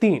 3,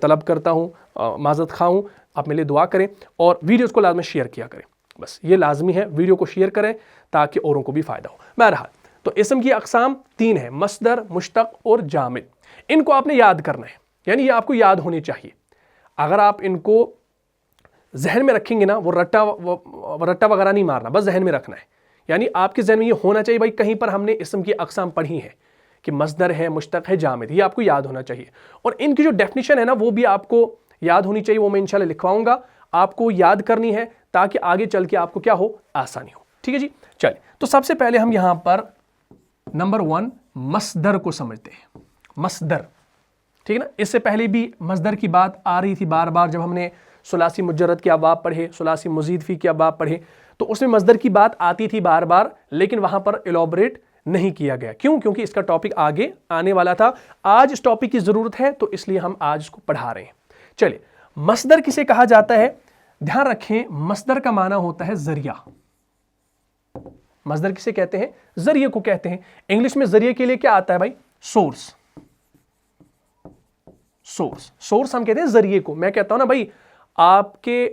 طلب کرتا ہوں, معذرت خواہ ہوں, آپ میرے لیے دعا کریں اور ویڈیوز کو لازمی شیئر کیا کریں. بس یہ لازمی ہے, ویڈیو کو شیئر کریں تاکہ اوروں کو بھی فائدہ ہو. بہرحال تو اسم کی اقسام 3 ہیں, مصدر, مشتق اور جامد. ان کو آپ نے یاد کرنا ہے, یعنی یہ آپ کو یاد ہونی چاہیے. اگر آپ ان کو ذہن میں رکھیں گے نا, وہ رٹا وغیرہ نہیں مارنا, بس ذہن میں رکھنا ہے. یعنی آپ کے ذہن میں یہ ہونا چاہیے بھائی کہیں پر ہم نے اسم کی اقسام پڑھی ہیں کہ مصدر ہے, مشتق ہے, جامد, یہ آپ کو یاد ہونا چاہیے. اور ان کی جو ڈیفینیشن ہے نا وہ بھی آپ کو یاد ہونی چاہیے, وہ میں انشاءاللہ لکھواؤں گا, آپ کو یاد کرنی ہے تاکہ آگے چل کے آپ کو کیا ہو, آسانی ہو. ٹھیک ہے جی, چلیں. تو سب سے پہلے ہم یہاں پر نمبر 1 مصدر کو سمجھتے ہیں. مصدر, ٹھیک ہے نا, اس سے پہلے بھی مصدر کی بات آ رہی تھی بار بار جب ہم نے ثلاثی مجرد کے ابواب پڑھے, ثلاثی مزید فی کے ابواب پڑھے, تو اس میں مصدر کی بات آتی تھی بار بار, لیکن وہاں پر ایلابوریٹ نہیں کیا گیا. کیوں؟ کیونکہ اس کا ٹاپک آگے آنے والا تھا. آج اس ٹاپک کی ضرورت ہے تو اس لیے ہم آج اس کو پڑھا رہے ہیں. چلے, مصدر کسے کہا جاتا ہے؟ دھیان رکھیں, مصدر کا معنی ہوتا ہے ذریعہ. مصدر کسے کہتے ہیں؟ ذریعے کو کہتے ہیں. انگلش میں ذریعے کے لیے کیا آتا ہے بھائی؟ سورس. سورس ہم کہتے ہیں ذریعے کو. میں کہتا ہوں نا بھائی آپ کے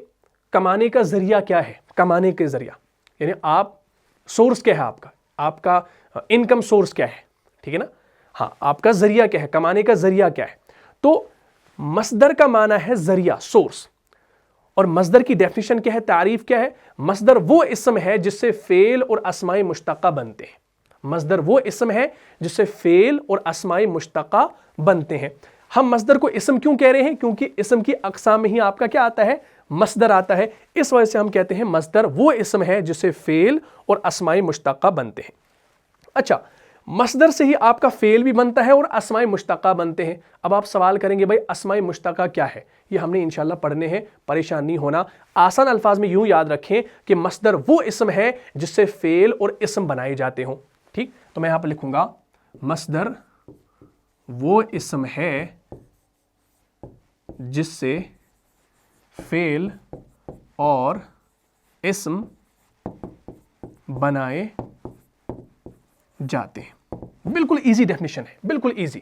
کمانے کا ذریعہ کیا ہے؟ کمانے کے ذریعہ, یعنی آپ سورس کیا ہے, آپ کا انکم سورس کیا ہے, ٹھیک ہے نا. ہاں, آپ کا ذریعہ کیا ہے, کمانے کا ذریعہ کیا ہے. تو مصدر کا معنی ہے ذریعہ, سورس. اور مصدر کی ڈیفینیشن کیا ہے, تعریف کیا ہے؟ مصدر وہ اسم ہے جس سے فعل اور اسماء مشتقہ بنتے ہیں. مصدر وہ اسم ہے جس سے فعل اور اسماء مشتقہ بنتے ہیں. ہم مصدر کو اسم کیوں کہہ رہے ہیں؟ کیونکہ اسم کی اقسام میں ہی آپ کا کیا آتا ہے؟ مصدر آتا ہے. اس وجہ سے ہم کہتے ہیں مصدر وہ اسم ہے جس سے فعل اور اسماء مشتقہ بنتے ہیں. اچھا, مصدر سے ہی آپ کا فعل بھی بنتا ہے اور اسماء مشتقہ بنتے ہیں. اب آپ سوال کریں گے بھائی اسماء مشتقہ کیا ہے؟ یہ ہم نے انشاءاللہ پڑھنے ہیں, پریشان نہیں ہونا. آسان الفاظ میں یوں یاد رکھیں کہ مصدر وہ اسم ہے جس سے فعل اور اسم بنائے جاتے ہوں. ٹھیک, تو میں یہاں پر لکھوں گا مصدر وہ اسم ہے جس سے فعل اور اسم بنائے جاتے ہیں. بالکل ایزی ڈیفینیشن ہے, بالکل ایزی.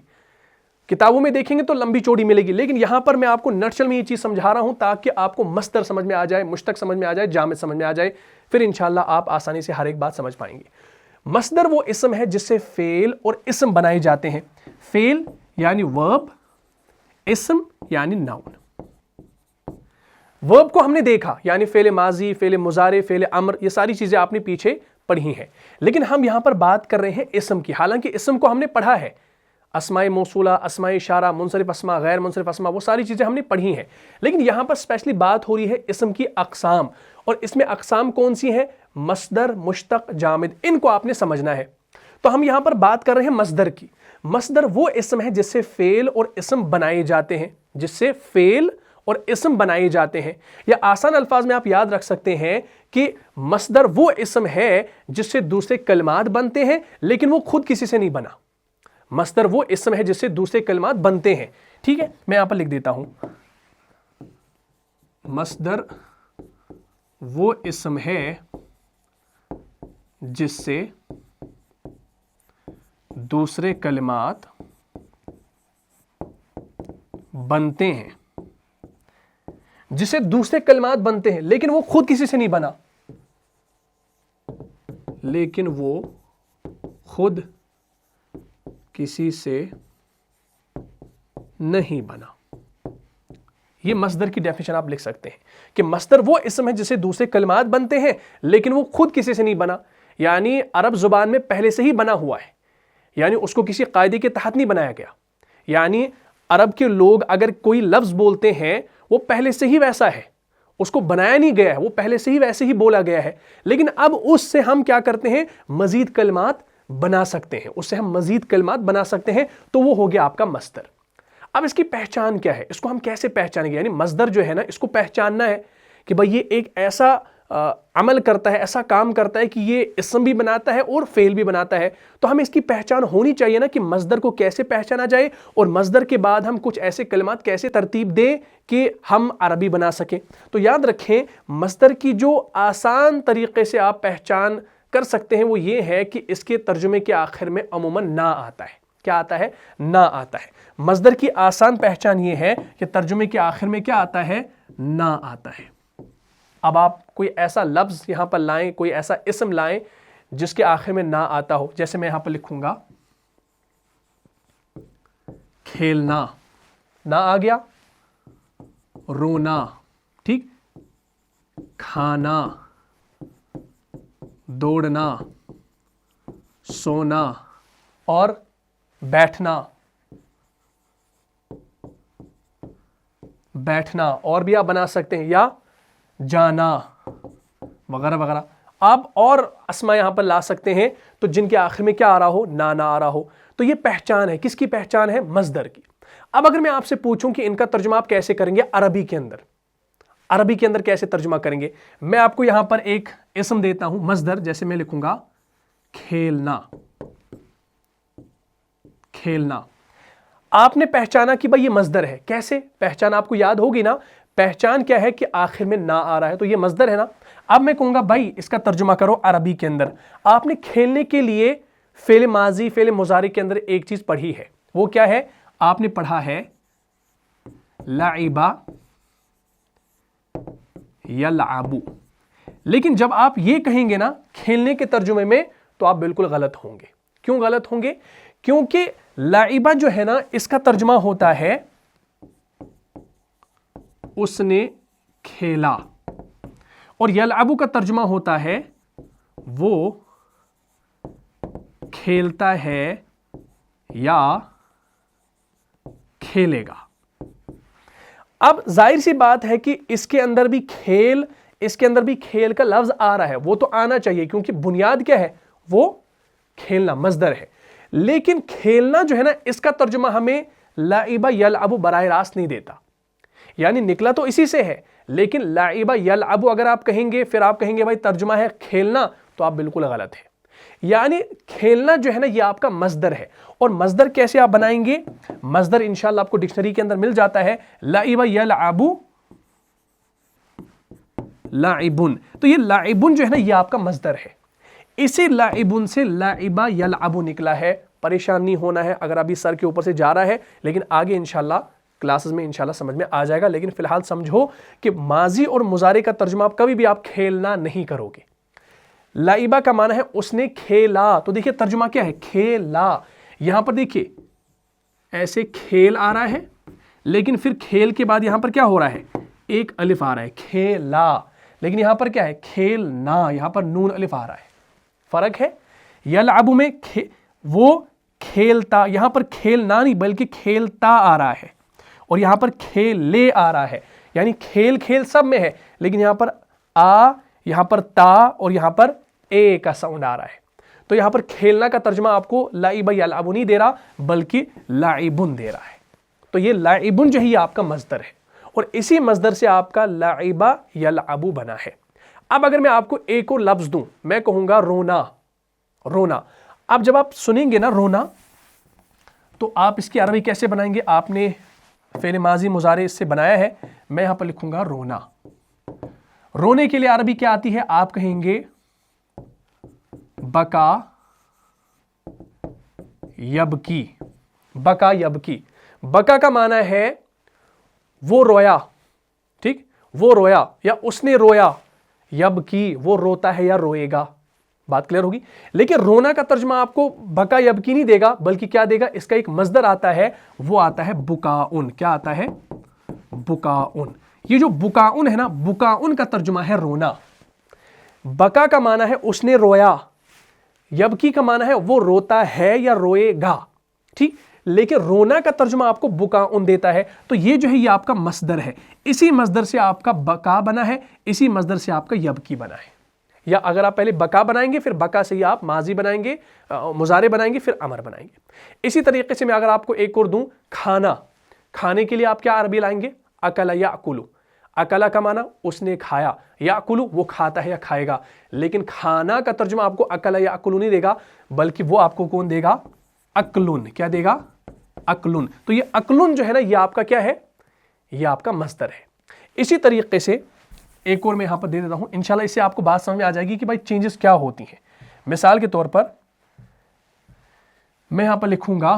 کتابوں میں دیکھیں گے تو لمبی چوڑی ملے گی, لیکن یہاں پر میں آپ کو نٹشل میں یہ چیز سمجھا رہا ہوں تاکہ آپ کو مصدر سمجھ میں آ جائے, مشتق سمجھ میں آ جائے, جامد سمجھ میں آ جائے. پھر انشاءاللہ آپ آسانی سے ہر ایک بات سمجھ پائیں گے. مصدر وہ اسم ہے جس سے فعل اور اسم بنائے جاتے ہیں. فعل یعنی ورب, اسم یعنی ناؤن. ورب کو ہم نے دیکھا, یعنی فعل ماضی, فعل مضارع, فعل امر, یہ ساری چیزیں آپ نے پیچھے پڑھی ہیں. لیکن ہم یہاں پر بات کر رہے ہیں اسم کی. حالانکہ اسم کو ہم نے پڑھا ہے, اسماء موصولہ, اسماء اشارہ, منصرف اسماء, غیر منصرف اسماء, وہ ساری چیزیں ہم نے پڑھی ہیں. لیکن یہاں پر اسپیشلی بات ہو رہی ہے اسم کی اقسام, اور اس میں اقسام کون سی ہیں؟ مصدر, مشتق, جامد. ان کو آپ نے سمجھنا ہے. تو ہم یہاں پر بات کر رہے ہیں مصدر کی. مصدر وہ اسم ہے جس سے فعل اور اسم بنائے جاتے ہیں, جس سے فعل اور اسم بنائے جاتے ہیں. یا آسان الفاظ میں آپ یاد رکھ سکتے ہیں کہ مصدر وہ اسم ہے جس سے دوسرے کلمات بنتے ہیں لیکن وہ خود کسی سے نہیں بنا. مصدر وہ اسم ہے جس سے دوسرے کلمات بنتے ہیں. ٹھیک ہے, میں یہاں پر لکھ دیتا ہوں مصدر وہ اسم ہے جس سے دوسرے کلمات بنتے ہیں, جسے دوسرے کلمات بنتے ہیں لیکن وہ خود کسی سے نہیں بنا, لیکن وہ خود کسی سے نہیں بنا. یہ مصدر کی ڈیفینیشن آپ لکھ سکتے ہیں کہ مصدر وہ اسم ہے جسے دوسرے کلمات بنتے ہیں لیکن وہ خود کسی سے نہیں بنا. یعنی عرب زبان میں پہلے سے ہی بنا ہوا ہے, یعنی اس کو کسی قاعدے کے تحت نہیں بنایا گیا. یعنی عرب کے لوگ اگر کوئی لفظ بولتے ہیں وہ پہلے سے ہی ویسا ہے, اس کو بنایا نہیں گیا ہے, وہ پہلے سے ہی ویسے ہی بولا گیا ہے. لیکن اب اس سے ہم کیا کرتے ہیں؟ مزید کلمات بنا سکتے ہیں, اس سے ہم مزید کلمات بنا سکتے ہیں. تو وہ ہو گیا آپ کا مصدر. اب اس کی پہچان کیا ہے؟ اس کو ہم کیسے پہچانیں گے؟ یعنی مصدر جو ہے نا, اس کو پہچاننا ہے کہ بھائی یہ ایک ایسا عمل کرتا ہے, ایسا کام کرتا ہے کہ یہ اسم بھی بناتا ہے اور فعل بھی بناتا ہے. تو ہمیں اس کی پہچان ہونی چاہیے نا کہ مصدر کو کیسے پہچانا جائے, اور مصدر کے بعد ہم کچھ ایسے کلمات کیسے ترتیب دیں کہ ہم عربی بنا سکیں. تو یاد رکھیں مصدر کی جو آسان طریقے سے آپ پہچان کر سکتے ہیں وہ یہ ہے کہ اس کے ترجمے کے آخر میں عموماً نہ آتا ہے. کیا آتا ہے؟ نا آتا ہے۔ مصدر کی آسان پہچان یہ ہے کہ ترجمے کے آخر میں کیا آتا ہے؟ نا آتا ہے۔ اب آپ کوئی ایسا لفظ یہاں پر لائیں، کوئی ایسا اسم لائیں جس کے آخر میں نا آتا ہو، جیسے میں یہاں پر لکھوں گا کھیلنا، نا آ گیا، رونا، ٹھیک، کھانا، دوڑنا، سونا اور بیٹھنا، بیٹھنا، اور بھی آپ بنا سکتے ہیں، یا جانا وغیرہ وغیرہ۔ آپ اور اسما یہاں پر لا سکتے ہیں تو جن کے آخر میں کیا آ رہا ہو؟ نا آ رہا ہو۔ تو یہ پہچان ہے، کس کی پہچان ہے؟ مصدر کی۔ اب اگر میں آپ سے پوچھوں کہ ان کا ترجمہ آپ کیسے کریں گے عربی کے اندر، عربی کے اندر کیسے ترجمہ کریں گے؟ میں آپ کو یہاں پر ایک اسم دیتا ہوں مصدر، جیسے میں لکھوں گا کھیلنا، کھیلنا۔ آپ نے پہچانا کہ بھائی یہ مصدر ہے، کیسے پہچان؟ آپ کو یاد ہوگی نا، پہچان کیا ہے کہ آخر میں نا آ رہا ہے، تو یہ مصدر ہے نا۔ اب میں کہوں گا بھائی اس کا ترجمہ کرو عربی کے اندر۔ آپ نے کھیلنے کے لیے فعل ماضی فعل مضارع کے اندر ایک چیز پڑھی ہے، وہ کیا ہے؟ آپ نے پڑھا ہے لعبا یلعب۔ لیکن جب آپ یہ کہیں گے نا کھیلنے کے ترجمے میں تو آپ بالکل غلط ہوں گے۔ کیوں غلط ہوں گے؟ کیونکہ لعبا جو ہے نا اس کا ترجمہ ہوتا ہے اس نے کھیلا، اور یلعب کا ترجمہ ہوتا ہے وہ کھیلتا ہے یا کھیلے گا۔ اب ظاہر سی بات ہے کہ اس کے اندر بھی کھیل کا لفظ آ رہا ہے، وہ تو آنا چاہیے کیونکہ بنیاد کیا ہے؟ وہ کھیلنا مصدر ہے۔ لیکن کھیلنا جو ہے نا اس کا ترجمہ ہمیں لعب یلعب براہ راست نہیں دیتا، یعنی نکلا تو اسی سے ہے، لیکن لعب یلعب اگر آپ کہیں گے پھر آپ کہیں گے بھائی ترجمہ ہے کھیلنا، تو آپ بالکل غلط ہے۔ یعنی کھیلنا جو ہے نا یہ آپ کا مصدر ہے، اور مصدر کیسے آپ بنائیں گے؟ مصدر انشاءاللہ آپ کو ڈکشنری کے اندر مل جاتا ہے، لعب یلعب لاعبن۔ تو یہ لاعبن جو ہے نا یہ آپ کا مصدر ہے، اسی لاعبن سے لعب یلعب نکلا ہے۔ پریشان نہیں ہونا ہے اگر ابھی سر کے اوپر سے جا رہا ہے، لیکن آگے انشاءاللہ کلاسز میں انشاءاللہ سمجھ میں آ جائے گا۔ لیکن فی الحال سمجھو کہ ماضی اور مضارع کا ترجمہ آپ کبھی بھی آپ کھیلنا نہیں کرو گے۔ لعبہ کا معنی ہے اس نے کھیلا، تو دیکھیں ترجمہ کیا ہے؟ کھیلا۔ یہاں پر دیکھیے ایسے کھیل آ رہا ہے، لیکن پھر کھیل کے بعد یہاں پر کیا ہو رہا ہے؟ ایک الف آ رہا ہے، کھیلا۔ لیکن یہاں پر کیا ہے؟ کھیلنا، یہاں پر نون الف آ رہا ہے، فرق ہے۔ یلعب میں وہ کھیلتا، یہاں پر کھیلنا نہیں بلکہ کھیلتا آ رہا ہے، اور یہاں پر کھیلے آ رہا ہے، یعنی کھیل کھیل سب میں ہے، لیکن یہاں پر یہاں پر تا اور یہاں پر اے کا ساؤنڈ آ رہا ہے۔ تو یہاں پر کھیلنا کا ترجمہ آپ کو لعب یلعب نہیں دے رہا بلکہ لاعبن دے رہا ہے۔ تو یہ لاعبن جو ہے یہ آپ کا مصدر ہے، اور اسی مصدر سے آپ کا لعب یلعب بنا ہے۔ اب اگر میں آپ کو ایک اور لفظ دوں، میں کہوں گا رونا، رونا۔ اب جب آپ سنیں گے نا رونا تو آپ اس کی عربی کیسے بنائیں گے؟ آپ نے فعل ماضی مضارع اس سے بنایا ہے، میں یہاں پر لکھوں گا رونا۔ رونے کے لیے عربی کیا آتی ہے؟ آپ کہیں گے بکا یبکی، بکا یبکی۔ بکا کا معنی ہے وہ رویا، ٹھیک، وہ رویا یا اس نے رویا، یبکی وہ روتا ہے یا روئے گا، بات کلیئر ہوگی۔ لیکن رونا کا ترجمہ آپ کو بکا یبکی نہیں دے گا بلکہ کیا دے گا؟ اس کا ایک مصدر آتا ہے، وہ آتا ہے بکاؤن۔ کیا آتا ہے؟ بکاؤن۔ یہ جو بکاؤن ہے نا، بکاؤن کا ترجمہ ہے رونا۔ بکا کا معنی ہے اس نے رویا، یبکی کا معنی ہے وہ روتا ہے یا روئے گا، ٹھیک۔ لیکن رونا کا ترجمہ آپ کو بکاؤن دیتا ہے، تو یہ جو ہے یہ آپ کا مصدر ہے، اسی مصدر سے آپ کا بکا بنا ہے، اسی مصدر سے آپ کا یبکی بنا ہے۔ یا اگر آپ پہلے بکا بنائیں گے پھر بکا سے ہی آپ ماضی بنائیں گے، مضارع بنائیں گے، پھر امر بنائیں گے۔ اسی طریقے سے میں اگر آپ کو ایک اور دوں، کھانا، کھانے کے لیے آپ کیا عربی لائیں گے؟ اکل یاکل۔ اکلا کا معنی اس نے کھایا، یاکل وہ کھاتا ہے یا کھائے گا، لیکن کھانا کا ترجمہ آپ کو اکل یاکل نہیں دے گا بلکہ وہ آپ کو کون دے گا؟ اکلن۔ کیا دے گا؟ اکلن۔ تو یہ اکلن جو ہے نا یہ آپ کا کیا ہے؟ یہ آپ کا مصدر ہے۔ اسی طریقے سے ایک اور میں یہاں پر دے دیتا ہوں، انشاءاللہ اس سے آپ کو بات سمجھ میں آ جائے گی کہ بھائی چینجز کیا ہوتی ہیں۔ مثال کے طور پر میں یہاں پر لکھوں گا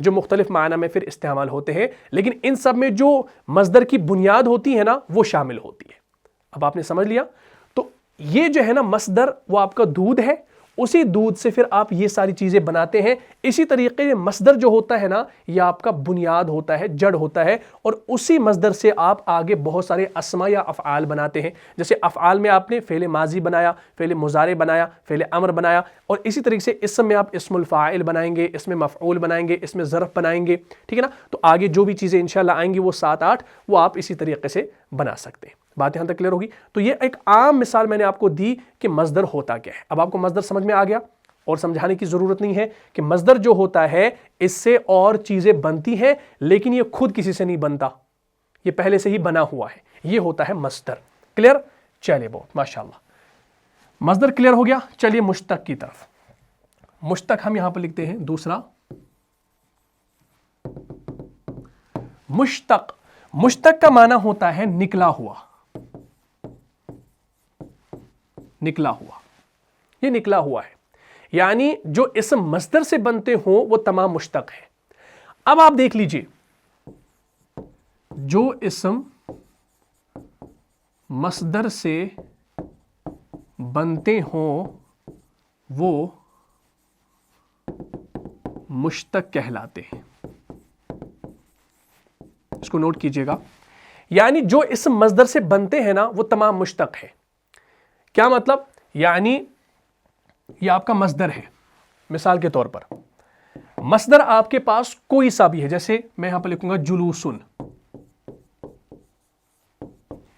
جو مختلف معنی میں پھر استعمال ہوتے ہیں، لیکن ان سب میں جو مصدر کی بنیاد ہوتی ہے نا وہ شامل ہوتی ہے۔ اب آپ نے سمجھ لیا؟ تو یہ جو ہے نا مصدر وہ آپ کا دودھ ہے، اسی دودھ سے پھر آپ یہ ساری چیزیں بناتے ہیں۔ اسی طریقے سے مصدر جو ہوتا ہے نا یہ آپ کا بنیاد ہوتا ہے، جڑ ہوتا ہے، اور اسی مصدر سے آپ آگے بہت سارے اسما یا افعال بناتے ہیں۔ جیسے افعال میں آپ نے فعل ماضی بنایا، فعل مضارع بنایا، فعل امر بنایا، اور اسی طریقے سے اسم میں آپ اسم الفاعل بنائیں گے، اسم مفعول بنائیں گے، اسم ظرف بنائیں گے، ٹھیک ہے نا؟ تو آگے جو بھی چیزیں انشاءاللہ آئیں گی وہ 7-8 وہ آپ اسی طریقے سے بنا سکتے ہیں۔ بات یہاں تک کلیئر ہوگی؟ تو یہ ایک عام مثال میں نے آپ کو دی کہ مصدر ہوتا کیا ہے۔ اب آپ کو مصدر سمجھ میں آ گیا اور سمجھانے کی ضرورت نہیں ہے کہ مصدر جو ہوتا ہے اس سے اور چیزیں بنتی ہیں لیکن یہ خود کسی سے نہیں بنتا، یہ پہلے سے ہی بنا ہوا ہے، یہ ہوتا ہے مصدر۔ کلیئر؟ چلیے بہت ماشاءاللہ، مصدر کلیئر ہو گیا۔ چلیے مشتق کی طرف۔ مشتق ہم یہاں پر لکھتے ہیں دوسرا مشتق۔ مشتق کا معنی ہوتا ہے نکلا ہوا، نکلا ہوا، یہ نکلا ہوا ہے، یعنی جو اسم مصدر سے بنتے ہوں وہ تمام مشتق ہیں۔ اب آپ دیکھ لیجئے جو اسم مصدر سے بنتے ہوں وہ مشتق کہلاتے ہیں۔ اس کو نوٹ کیجئے گا، یعنی جو اسم مصدر سے بنتے ہیں نا وہ تمام مشتق ہے۔ کیا مطلب؟ یعنی یہ آپ کا مصدر ہے، مثال کے طور پر مصدر آپ کے پاس کوئی سا بھی ہے، جیسے میں یہاں پر لکھوں گا جلوسن۔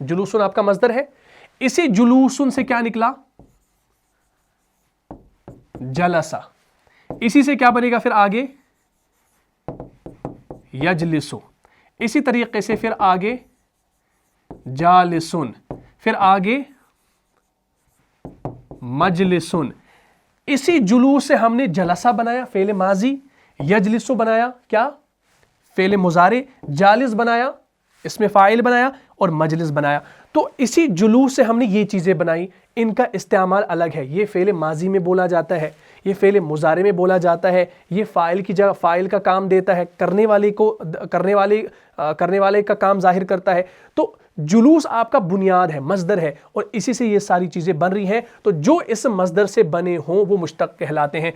جلوسن آپ کا مصدر ہے، اسی جلوسن سے کیا نکلا؟ جلسا۔ اسی سے کیا بنے گا پھر آگے؟ یجلسو۔ اسی طریقے سے پھر آگے جالسن، پھر آگے مجلسن۔ اسی جلوس سے ہم نے جلسہ بنایا فعل ماضی، یجلسو بنایا کیا؟ فعل مضارع، جالس بنایا اسم فاعل بنایا، اور مجلس بنایا۔ تو اسی جلوس سے ہم نے یہ چیزیں بنائی، ان کا استعمال الگ ہے۔ یہ فعل ماضی میں بولا جاتا ہے، یہ فعل مضارع میں بولا جاتا ہے، یہ فاعل کی جگہ فاعل کا کام دیتا ہے، کرنے والے کا کام ظاہر کرتا ہے۔ تو جلوس آپ کا بنیاد ہے، مصدر ہے، اور اسی سے یہ ساری چیزیں بن رہی ہیں۔ تو جو اس مصدر سے بنے ہوں وہ مشتق کہلاتے ہیں۔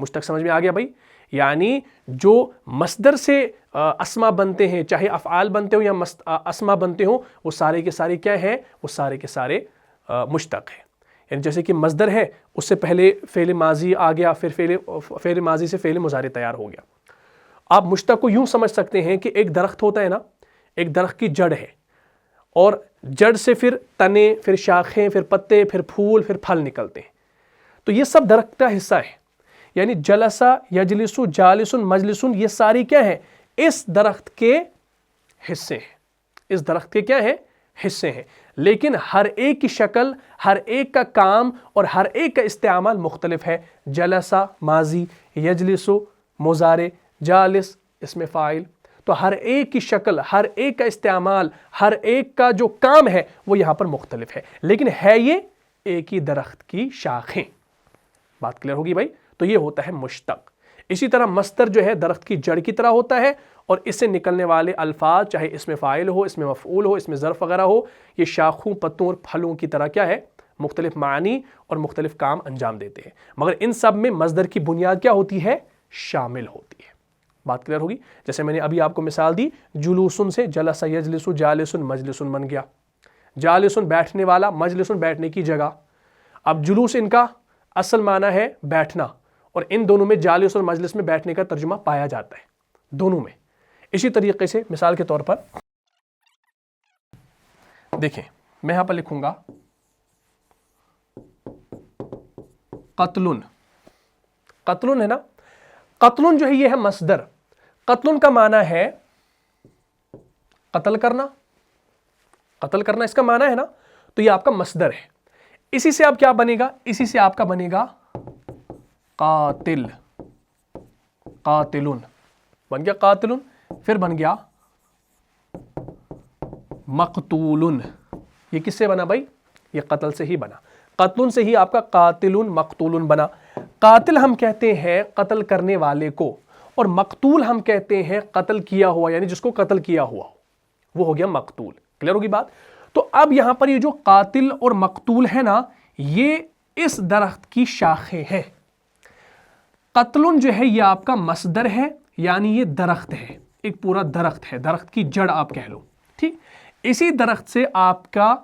مشتق سمجھ میں آ گیا بھائی؟ یعنی جو مصدر سے اسما بنتے ہیں، چاہے افعال بنتے ہوں یا اسما بنتے ہوں، وہ سارے کے سارے کیا ہیں؟ وہ سارے کے سارے مشتق ہیں۔ یعنی جیسے کہ مصدر ہے، اس سے پہلے فعل ماضی آ گیا، پھر فعل ماضی سے فعل مضارع تیار ہو گیا۔ آپ مشتق کو یوں سمجھ سکتے ہیں کہ ایک درخت ہوتا ہے نا، ایک درخت کی جڑ ہے، اور جڑ سے پھر تنے، پھر شاخیں، پھر پتے، پھر پھول، پھر پھل نکلتے ہیں۔ تو یہ سب درخت کا حصہ ہے، یعنی جلسہ، یجلسو، جالسن، مجلسن، یہ ساری کیا ہیں؟ اس درخت کے حصے ہیں۔ اس درخت کے کیا ہیں؟ حصے ہیں، لیکن ہر ایک کی شکل، ہر ایک کا کام اور ہر ایک کا استعمال مختلف ہے۔ جلسہ ماضی، یجلسو مضارع، جالس اسم فاعل۔ تو ہر ایک کی شکل، ہر ایک کا استعمال، ہر ایک کا جو کام ہے وہ یہاں پر مختلف ہے، لیکن ہے یہ ایک ہی درخت کی شاخیں۔ بات کلیئر ہوگی بھائی؟ تو یہ ہوتا ہے مشتق۔ اسی طرح مصدر جو ہے درخت کی جڑ کی طرح ہوتا ہے، اور اس سے نکلنے والے الفاظ چاہے اسم فاعل ہو، اسم مفعول ہو، اسم ظرف وغیرہ ہو، یہ شاخوں، پتوں اور پھلوں کی طرح کیا ہے؟ مختلف معنی اور مختلف کام انجام دیتے ہیں، مگر ان سب میں مصدر کی بنیاد کیا ہوتی ہے؟ شامل ہوتی ہے۔ بات کلیئر ہوگی؟ جیسے میں نے ابھی آپ کو مثال دی، جلوسن سے جلسہ، یجلسو، جالسن، مجلسن بن گیا۔ جالسن بیٹھنے والا، مجلسن بیٹھنے کی جگہ۔ اب جلوس ان کا اصل معنی ہے بیٹھنا، اور ان دونوں میں جالس اور مجلس میں بیٹھنے کا ترجمہ پایا جاتا ہے، دونوں میں۔ اسی طریقے سے مثال کے طور پر دیکھیں، میں یہاں پر لکھوں گا قتلن۔ قتلن ہے نا، قتلن جو ہے یہ ہے مصدر۔ قتلن کا معنی ہے قتل کرنا، قتل کرنا اس کا معنی ہے نا، تو یہ آپ کا مصدر ہے۔ اسی سے آپ کیا بنے گا؟ اسی سے آپ کا بنے گا قاتل، قاتلن بن گیا قاتلن، پھر بن گیا مقتولن۔ یہ کس سے بنا بھائی؟ یہ قتل سے ہی بنا، قتلن سے ہی آپ کا قاتلن مقتولن بنا۔ قاتل ہم کہتے ہیں قتل کرنے والے کو، اور مقتول ہم کہتے ہیں قتل کیا ہوا، یعنی جس کو قتل کیا ہوا ہو، وہ ہو گیا مقتول. کلیئر ہوگی بات؟ تو اب یہاں پر یہ جو قاتل اور مقتول ہے نا، یہ اس درخت کی شاخیں ہیں. قتل جو ہے یہ آپ کا مصدر ہے، یعنی یہ درخت ہے، ایک پورا درخت ہے، درخت کی جڑ آپ کہہ لو. ٹھیک، اسی درخت سے آپ کا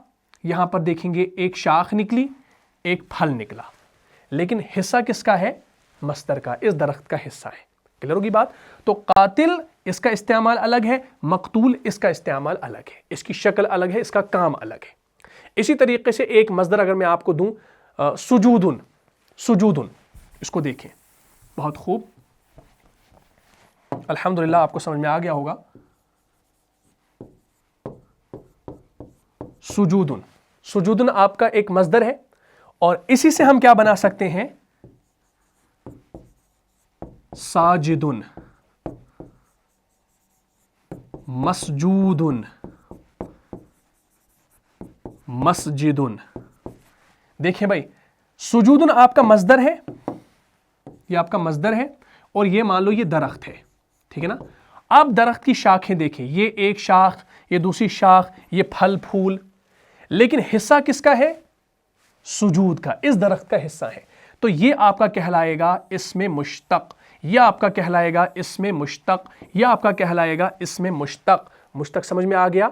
یہاں پر دیکھیں گے ایک شاخ نکلی، ایک پھل نکلا، لیکن حصہ کس کا ہے؟ مصدر کا، اس درخت کا حصہ ہے. کلیئر ہوگی بات؟ تو قاتل اس کا استعمال الگ ہے، مقتول اس کا استعمال الگ ہے، اس کی شکل الگ ہے، اس کا کام الگ ہے. اسی طریقے سے ایک مصدر اگر میں آپ کو دوں، سجودن، سجودن، اس کو دیکھیں بہت خوب، الحمدللہ آپ کو سمجھ میں آ گیا ہوگا. سجودن، سجودن آپ کا ایک مصدر ہے، اور اسی سے ہم کیا بنا سکتے ہیں؟ ساجدن، مسجودن، مسجدن. دیکھیں بھائی، سجودن آپ کا مصدر ہے، یہ آپ کا مصدر ہے، اور یہ مان لو یہ درخت ہے. ٹھیک ہے نا؟ آپ درخت کی شاخیں دیکھیں، یہ ایک شاخ، یہ دوسری شاخ، یہ پھل پھول، لیکن حصہ کس کا ہے؟ سجود کا، اس درخت کا حصہ ہے. تو یہ آپ کا کہلائے گا اسم مشتق، یہ آپ کا کہلائے گا اسم مشتق، یہ آپ کا کہلائے گا اسم مشتق. مشتق سمجھ میں آ گیا؟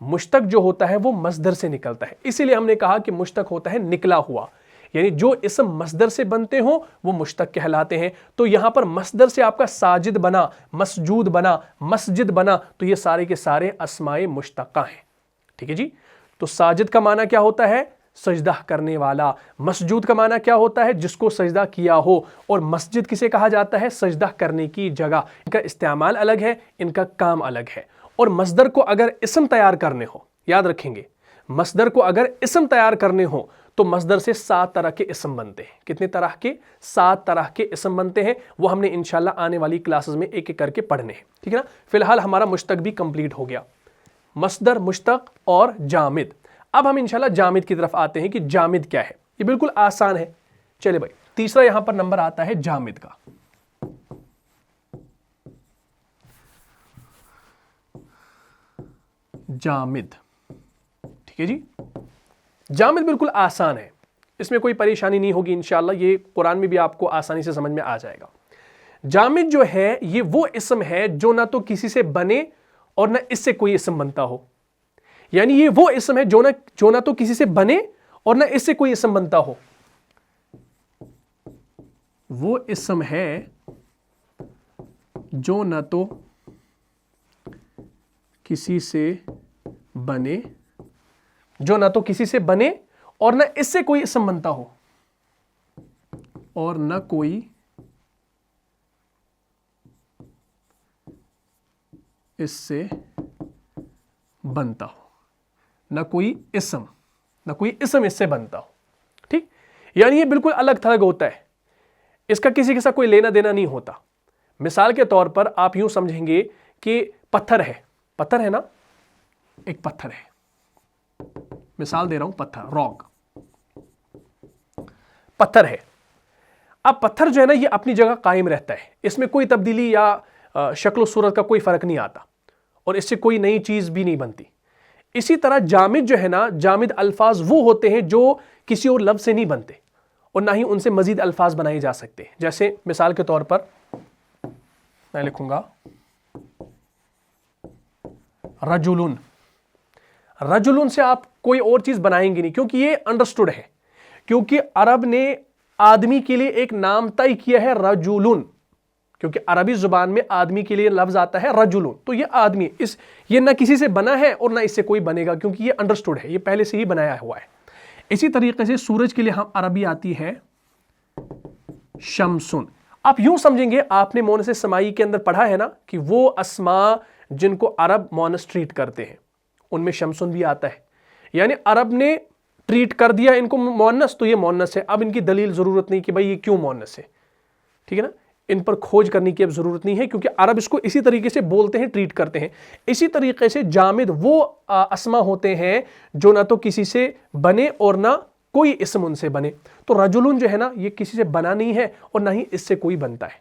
مشتق جو ہوتا ہے وہ مصدر سے نکلتا ہے، اسی لیے ہم نے کہا کہ مشتق ہوتا ہے نکلا ہوا، یعنی جو اسم مصدر سے بنتے ہوں وہ مشتق کہلاتے ہیں. تو یہاں پر مصدر سے آپ کا ساجد بنا، مسجود بنا، مسجد بنا، تو یہ سارے کے سارے اسماء مشتقہ ہیں. ٹھیک ہے جی؟ تو ساجد کا معنی کیا ہوتا ہے؟ سجدہ کرنے والا. مسجود کا معنی کیا ہوتا ہے؟ جس کو سجدہ کیا ہو. اور مسجد کسے کہا جاتا ہے؟ سجدہ کرنے کی جگہ. ان کا استعمال الگ ہے، ان کا کام الگ ہے. اور مصدر کو اگر اسم تیار کرنے ہو، یاد رکھیں گے، مصدر کو اگر اسم تیار کرنے ہو تو مصدر سے 7 طرح کے اسم بنتے ہیں. کتنے طرح کے؟ 7 طرح کے اسم بنتے ہیں. وہ ہم نے انشاءاللہ آنے والی کلاسز میں ایک ایک کر کے پڑھنے ہیں. ٹھیک ہے نا؟ فی الحال ہمارا مشتق بھی کمپلیٹ ہو گیا، مصدر، مشتق اور جامد. اب ہم انشاءاللہ جامد کی طرف آتے ہیں کہ جامد کیا ہے. یہ بالکل آسان ہے. چلے بھائی، تیسرا یہاں پر نمبر آتا ہے جامد کا. جامد. ٹھیک ہے جی؟ جامد بالکل آسان ہے، اس میں کوئی پریشانی نہیں ہوگی انشاءاللہ. یہ قرآن میں بھی آپ کو آسانی سے سمجھ میں آ جائے گا. جامد جو ہے یہ وہ اسم ہے جو نہ تو کسی سے بنے اور نہ اس سے کوئی اسم بنتا ہو. یعنی یہ وہ اسم ہے جو نہ تو کسی سے بنے اور نہ اس سے کوئی اسم بنتا ہو. وہ اسم ہے جو نہ تو کسی سے بنے، جو نہ تو کسی سے بنے اور نہ اس سے کوئی اسم بنتا ہو، اور نہ کوئی اس سے بنتا ہو، نہ کوئی اسم اس سے بنتا ہو. ٹھیک؟ یعنی یہ بالکل الگ تھلگ ہوتا ہے، اس کا کسی کے ساتھ کوئی لینا دینا نہیں ہوتا. مثال کے طور پر آپ یوں سمجھیں گے کہ پتھر ہے، پتھر ہے نا، ایک پتھر ہے، مثال دے رہا ہوں، پتھر، راک، پتھر ہے. اب پتھر جو ہے نا یہ اپنی جگہ قائم رہتا ہے، اس میں کوئی تبدیلی یا شکل و صورت کا کوئی فرق نہیں آتا، اور اس سے کوئی نئی چیز بھی نہیں بنتی. اسی طرح جامد جو ہے نا، جامد الفاظ وہ ہوتے ہیں جو کسی اور لفظ سے نہیں بنتے اور نہ ہی ان سے مزید الفاظ بنائے جا سکتے. جیسے مثال کے طور پر میں لکھوں گا رجلن. رجلن سے آپ کوئی اور چیز بنائیں گے نہیں، کیونکہ یہ انڈرسٹوڈ ہے، کیونکہ عرب نے آدمی کے لیے ایک نام طے کیا ہے رجلن، کیونکہ عربی زبان میں آدمی کے لیے لفظ آتا ہے رجلن. تو یہ آدمی، یہ نہ کسی سے بنا ہے اور نہ اس سے کوئی بنے گا، کیونکہ یہ انڈرسٹوڈ ہے، یہ پہلے سے ہی بنایا ہوا ہے. اسی طریقے سے سورج کے لیے ہم عربی آتی ہے شمسن. آپ یوں سمجھیں گے، آپ نے مونس سمائی کے اندر پڑھا ہے نا کہ وہ اسماء جن کو عرب مونس ٹریٹ کرتے ہیں ان میں شمسن بھی آتا ہے. یعنی عرب نے ٹریٹ کر دیا ان کو مونس، تو یہ مونس ہے. اب ان کی دلیل ضرورت نہیں کہ بھائی یہ کیوں مونس ہے. ٹھیک ہے نا؟ ان پر کھوج کرنے کی اب ضرورت نہیں ہے، کیونکہ عرب اس کو اسی طریقے سے بولتے ہیں، ٹریٹ کرتے ہیں. اسی طریقے سے جامد وہ اسما ہوتے ہیں جو نہ تو کسی سے بنے اور نہ کوئی اسم ان سے بنے. تو رجلن جو ہے نا یہ کسی سے بنا نہیں ہے اور نہ ہی اس سے کوئی بنتا ہے.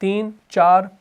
3, 4,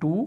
2,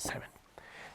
7,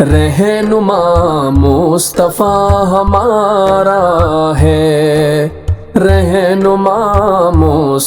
رہنما مصطفیٰ ہمارا ہے، رہنما مصطفیٰ